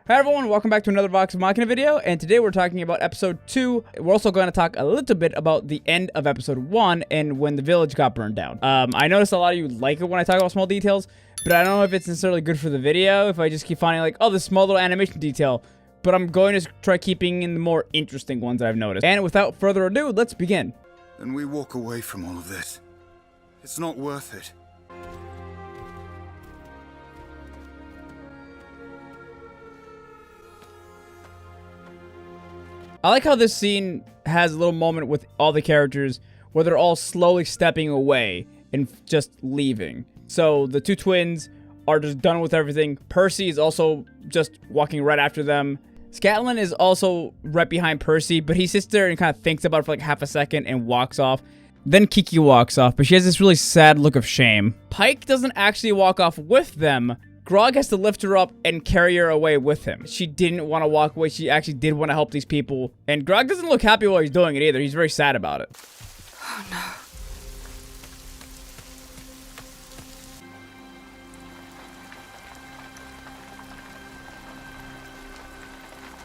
Hi everyone, welcome back to another Vox Machina video, and today we're talking about episode 2. We're also going to talk a little bit about the end of episode 1 and when the village got burned down. I noticed a lot of you like it when I talk about small details, but I don't know if it's necessarily good for the video, if I just keep finding like, oh, this small little animation detail, but I'm going to try keeping in the more interesting ones that I've noticed. And without further ado, let's begin. And we walk away from all of this. It's not worth it. I like how this scene has a little moment with all the characters where they're all slowly stepping away and just leaving. So the two twins are just done with everything. Percy is also just walking right after them. Scatlin is also right behind Percy, but he sits there and kind of thinks about it for like half a second and walks off. Then Kiki walks off, but she has this really sad look of shame. Pike doesn't actually walk off with them. Grog has to lift her up and carry her away with him. She didn't want to walk away. She actually did want to help these people. And Grog doesn't look happy while he's doing it either. He's very sad about it. Oh no.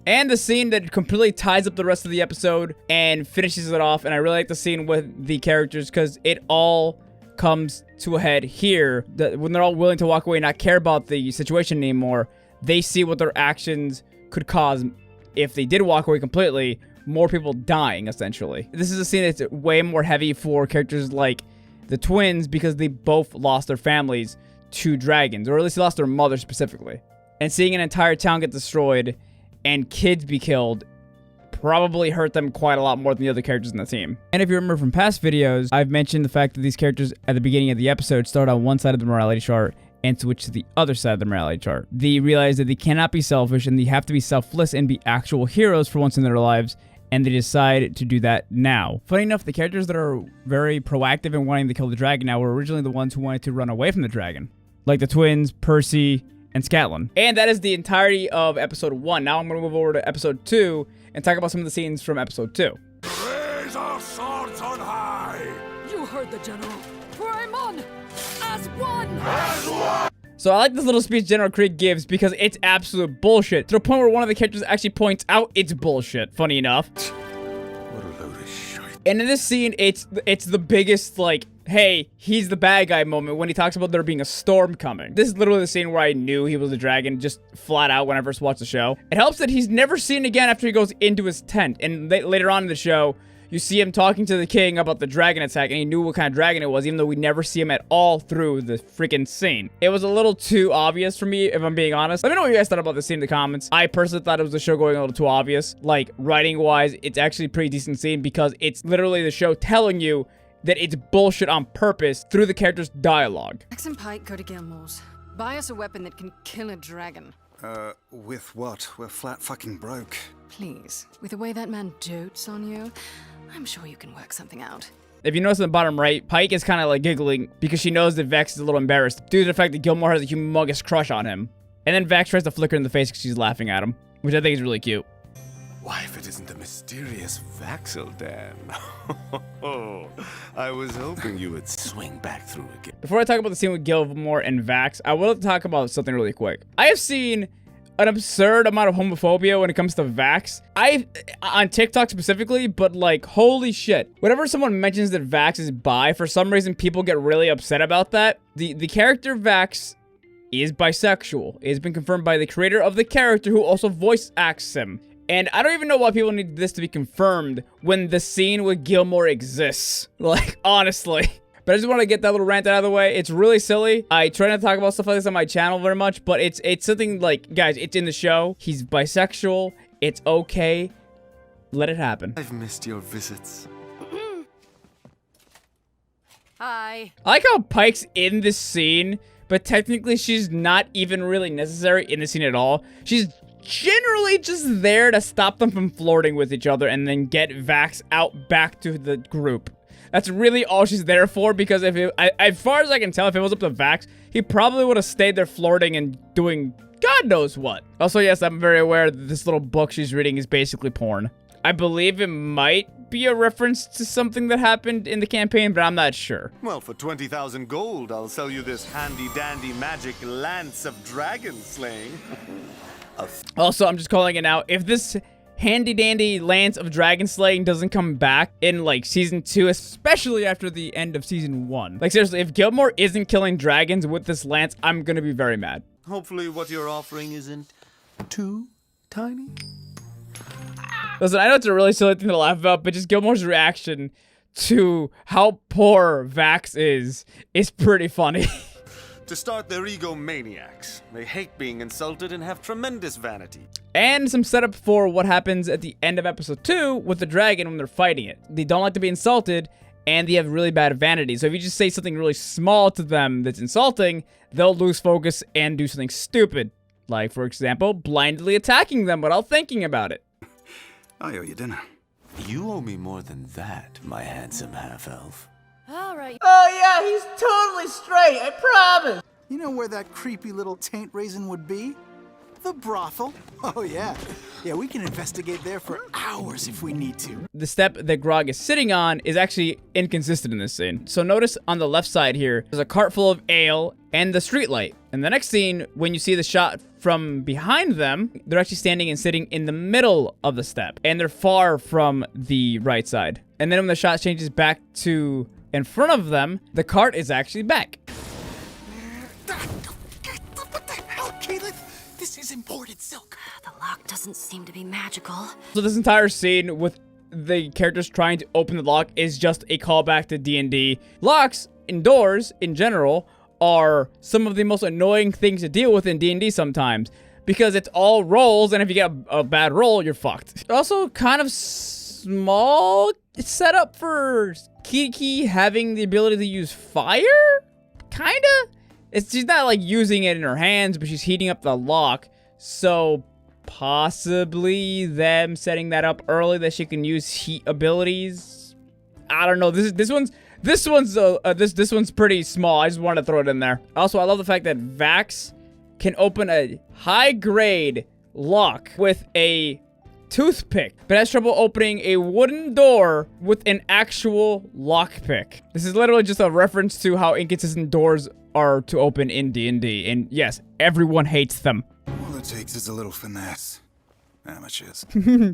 And the scene that completely ties up the rest of the episode and finishes it off. And I really like the scene with the characters because it all comes to a head here. When they're all willing to walk away and not care about the situation anymore, they see what their actions could cause if they did walk away completely. More people dying, essentially. This is a scene that's way more heavy for characters like the twins because they both lost their families to dragons, or at least they lost their mother specifically. And seeing an entire town get destroyed and kids be killed probably hurt them quite a lot more than the other characters in the team. And if you remember from past videos, I've mentioned the fact that these characters at the beginning of the episode start on one side of the morality chart and switch to the other side of the morality chart. They realize that they cannot be selfish and they have to be selfless and be actual heroes for once in their lives, and they decide to do that now. Funny enough, the characters that are very proactive in wanting to kill the dragon now were originally the ones who wanted to run away from the dragon. Like the twins, Percy, and Scatlin. And that is the entirety of episode 1. Now I'm going to move over to episode 2 and talk about some of the scenes from episode 2. Raise our swords on high! You heard the general. For I'm on as one. As one! So I like this little speech General Krieg gives because it's absolute bullshit. To the point where one of the characters actually points out it's bullshit, funny enough. What a load of shit. And in this scene, it's the biggest, like, hey, he's the bad guy moment when he talks about there being a storm coming. This is literally the scene where I knew he was a dragon, just flat out when I first watched the show. It helps that he's never seen again after he goes into his tent. And later on in the show, you see him talking to the king about the dragon attack, and he knew what kind of dragon it was, even though we never see him at all through the freaking scene. It was a little too obvious for me, if I'm being honest. Let me know what you guys thought about this scene in the comments. I personally thought it was the show going a little too obvious. Like, writing-wise, it's actually a pretty decent scene because it's literally the show telling you that it's bullshit on purpose through the character's dialogue. Max and Pike go to Gilmore's. Buy us a weapon that can kill a dragon. With what? We're flat fucking broke. Please. With the way that man dotes on you, I'm sure you can work something out. If you notice in the bottom right, Pike is kind of like giggling because she knows that Vex is a little embarrassed due to the fact that Gilmore has a humongous crush on him. And then Vex tries to flick her in the face because she's laughing at him, which I think is really cute. Why, if it isn't the mysterious Vaxel Dan? I was hoping you would swing back through again. Before I talk about the scene with Gilmore and Vax, I will talk about something really quick. I have seen an absurd amount of homophobia when it comes to Vax. On TikTok specifically, but like, holy shit. Whenever someone mentions that Vax is bi, for some reason people get really upset about that. The character Vax is bisexual. It has been confirmed by the creator of the character who also voice acts him. And I don't even know why people need this to be confirmed when the scene with Gilmore exists. Like, honestly. But I just want to get that little rant out of the way. It's really silly. I try not to talk about stuff like this on my channel very much, but it's something like, guys, it's in the show. He's bisexual. It's okay. Let it happen. I've missed your visits. Hi. I like how Pike's in this scene, but technically she's not even really necessary in the scene at all. She's generally just there to stop them from flirting with each other and then get Vax out back to the group. That's really all she's there for, because as far as I can tell, if it was up to Vax, he probably would have stayed there flirting and doing God knows what. Also, yes, I'm very aware that this little book she's reading is basically porn. I believe it might be a reference to something that happened in the campaign, but I'm not sure. Well, for 20,000 gold, I'll sell you this handy-dandy magic lance of dragon slaying. Also, I'm just calling it out. If this handy dandy lance of dragon slaying doesn't come back in like season 2, especially after the end of season 1. Like seriously, if Gilmore isn't killing dragons with this lance, I'm gonna be very mad. Hopefully what you're offering isn't too tiny. Listen, I know it's a really silly thing to laugh about, but just Gilmore's reaction to how poor Vax is pretty funny. To start, they're egomaniacs. They hate being insulted and have tremendous vanity. And some setup for what happens at the end of episode 2 with the dragon when they're fighting it. They don't like to be insulted, and they have really bad vanity. So if you just say something really small to them that's insulting, they'll lose focus and do something stupid. Like, for example, blindly attacking them without thinking about it. I owe you dinner. You owe me more than that, my handsome half-elf. All right. Oh yeah, he's totally straight, I promise. You know where that creepy little taint raisin would be? The brothel. Oh yeah. Yeah, we can investigate there for hours if we need to. The step that Grog is sitting on is actually inconsistent in this scene. So notice on the left side here, there's a cart full of ale and the streetlight. And the next scene, when you see the shot from behind them, they're actually standing and sitting in the middle of the step. And they're far from the right side. And then when the shot changes back to in front of them, the cart is actually back. What the hell, Caleb? This is imported silk. The lock doesn't seem to be magical. So this entire scene with the characters trying to open the lock is just a callback to D&D. Locks, indoors, in general, are some of the most annoying things to deal with in D&D sometimes. Because it's all rolls, and if you get a bad roll, you're fucked. Also, kind of small setup for Kiki having the ability to use fire? Kinda? She's not like using it in her hands, but she's heating up the lock. So possibly them setting that up early that she can use heat abilities. I don't know. This one's pretty small. I just wanted to throw it in there. Also, I love the fact that Vax can open a high grade lock with a toothpick, but has trouble opening a wooden door with an actual lockpick. This is literally just a reference to how inconsistent doors are to open in D&D, and yes, everyone hates them. All it takes is a little finesse. Amateurs.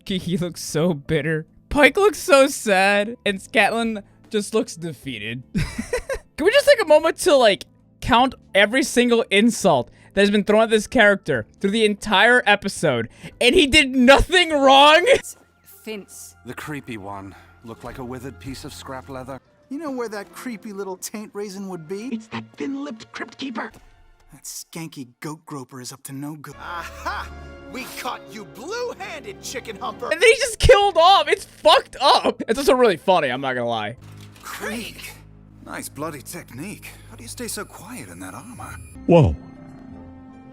Kiki looks so bitter. Pike looks so sad, and Scatlin just looks defeated. Can we just take a moment to, like, count every single insult that has been thrown at this character through the entire episode, and he did nothing wrong? Fince. The creepy one. Looked like a withered piece of scrap leather. You know where that creepy little taint raisin would be? It's that thin-lipped crypt keeper. That skanky goat groper is up to no good. Aha! We caught you blue-handed, chicken humper. And then he just killed off. It's fucked up. It's also really funny, I'm not gonna lie. Creek! Nice bloody technique. How do you stay so quiet in that armor? Whoa.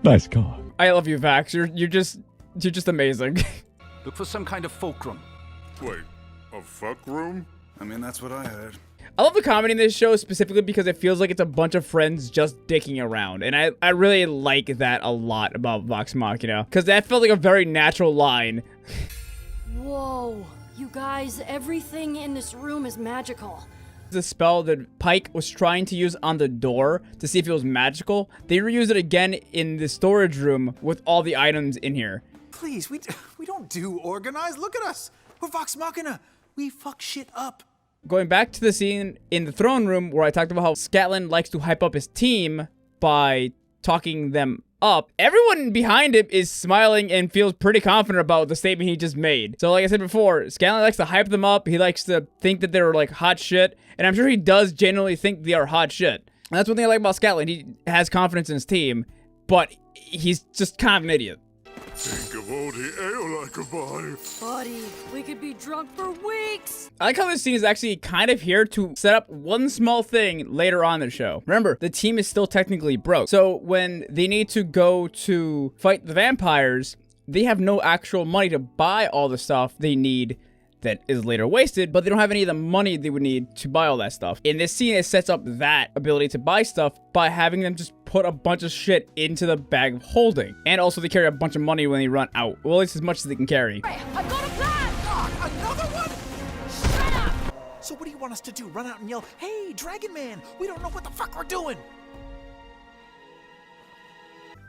Nice car. I love you, Vax. You're just amazing. Look for some kind of fulcrum. Wait, a fuck room? I mean, that's what I heard. I love the comedy in this show specifically because it feels like it's a bunch of friends just dicking around. And I really like that a lot about Vox Machina. Because that felt like a very natural line. Whoa. You guys, everything in this room is magical. The spell that Pike was trying to use on the door to see if it was magical, they reused it again in the storage room with all the items in here. Please, we don't do organized. Look at us. We're Vox Machina. We fuck shit up. Going back to the scene in the throne room where I talked about how Scatlin likes to hype up his team by talking them up, everyone behind him is smiling and feels pretty confident about the statement he just made. So like I said before, Scatlin likes to hype them up. He likes to think that they're like hot shit. And I'm sure he does genuinely think they are hot shit. And that's one thing I like about Scatlin. He has confidence in his team, but he's just kind of an idiot. Think of all the ale I could buy. Buddy, we could be drunk for weeks. I like how this scene is actually kind of here to set up one small thing later on in the show. Remember, the team is still technically broke. So when they need to go to fight the vampires, they have no actual money to buy all the stuff they need that is later wasted, but they don't have any of the money they would need to buy all that stuff. In this scene, it sets up that ability to buy stuff by having them just put a bunch of shit into the bag of holding. And also they carry a bunch of money when they run out. Well, at least as much as they can carry. Hey, I got a plan! Another one? Shut up! So what do you want us to do? Run out and yell, "Hey, Dragon Man, we don't know what the fuck we're doing."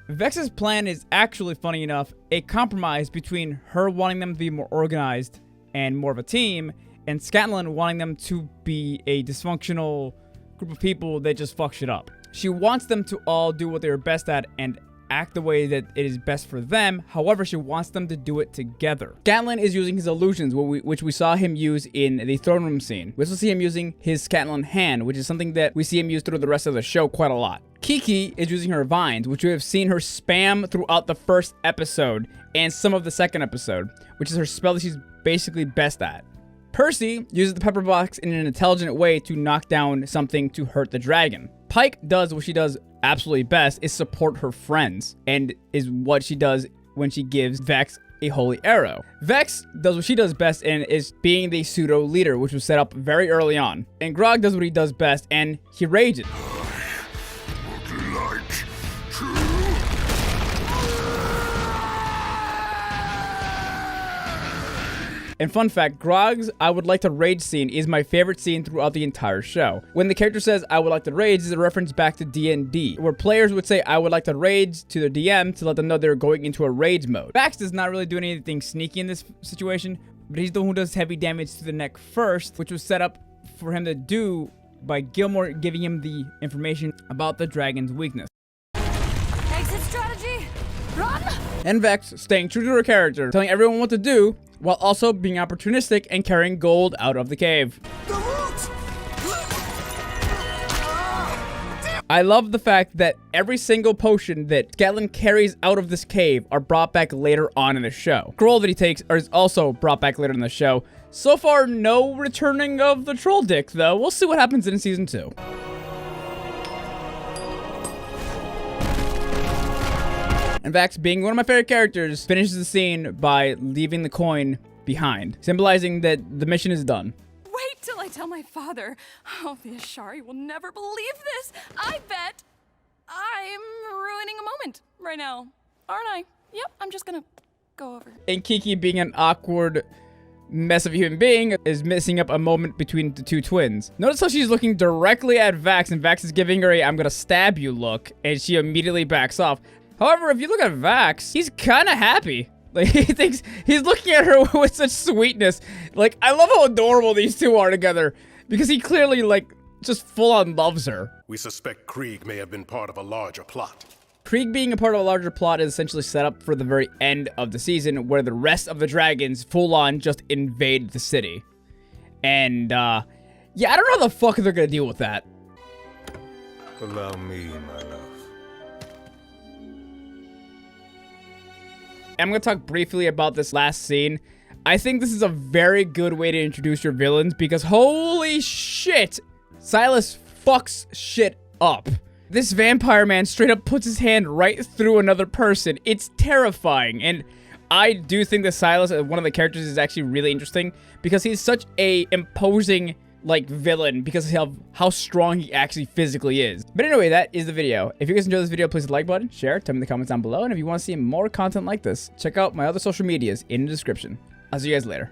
Vex's plan is actually, funny enough, a compromise between her wanting them to be more organized and more of a team, and Scanlan wanting them to be a dysfunctional group of people that just fuck shit up. She wants them to all do what they're best at and act the way that it is best for them. However, she wants them to do it together. Scanlan is using his illusions, which we saw him use in the throne room scene. We also see him using his Scanlan hand, which is something that we see him use through the rest of the show quite a lot. Kiki is using her vines, which we have seen her spam throughout the first episode and some of the second episode, which is her spell that she's basically best at. Percy uses the pepper box in an intelligent way to knock down something to hurt the dragon. Pike does what she does absolutely best, is support her friends, and is what she does when she gives Vex a holy arrow. Vex does what she does best and is being the pseudo leader, which was set up very early on. And Grog does what he does best, and he rages. And fun fact, Grog's I would like to rage scene is my favorite scene throughout the entire show. When the character says I would like to rage, is a reference back to D&D, where players would say I would like to rage to their DM to let them know they're going into a rage mode. Vax does not really do anything sneaky in this situation, but he's the one who does heavy damage to the neck first, which was set up for him to do by Gilmore giving him the information about the dragon's weakness. Exit strategy, run! And Vex staying true to her character, telling everyone what to do, while also being opportunistic and carrying gold out of the cave. I love the fact that every single potion that Scanlan carries out of this cave are brought back later on in the show. Scroll that he takes is also brought back later in the show. So far, no returning of the troll dick, though. We'll see what happens in season 2. And Vax, being one of my favorite characters, finishes the scene by leaving the coin behind, symbolizing that the mission is done. Wait till I tell my father. Oh, the Ashari will never believe this. I bet I'm ruining a moment right now, aren't I? Yep, I'm just gonna go over. And Kiki, being an awkward mess of a human being, is missing up a moment between the two twins. Notice how she's looking directly at Vax, and Vax is giving her a I'm gonna stab you look, and she immediately backs off. However, if you look at Vax, he's kind of happy. Like, he thinks he's looking at her with such sweetness. Like, I love how adorable these two are together, because he clearly, like, just full-on loves her. We suspect Krieg may have been part of a larger plot. Krieg being a part of a larger plot is essentially set up for the very end of the season, where the rest of the dragons full-on just invade the city. And, yeah, I don't know how the fuck they're gonna deal with that. Allow me, my love. I'm going to talk briefly about this last scene. I think this is a very good way to introduce your villains, because holy shit, Silas fucks shit up. This vampire man straight up puts his hand right through another person. It's terrifying, and I do think that Silas, one of the characters, is actually really interesting, because he's such a imposing, like, villain because of how strong he actually physically is. But anyway, that is the video. If you guys enjoyed this video, please hit the like button, share, tell me in the comments down below, and if you want to see more content like this, check out my other social medias in the description. I'll see you guys later.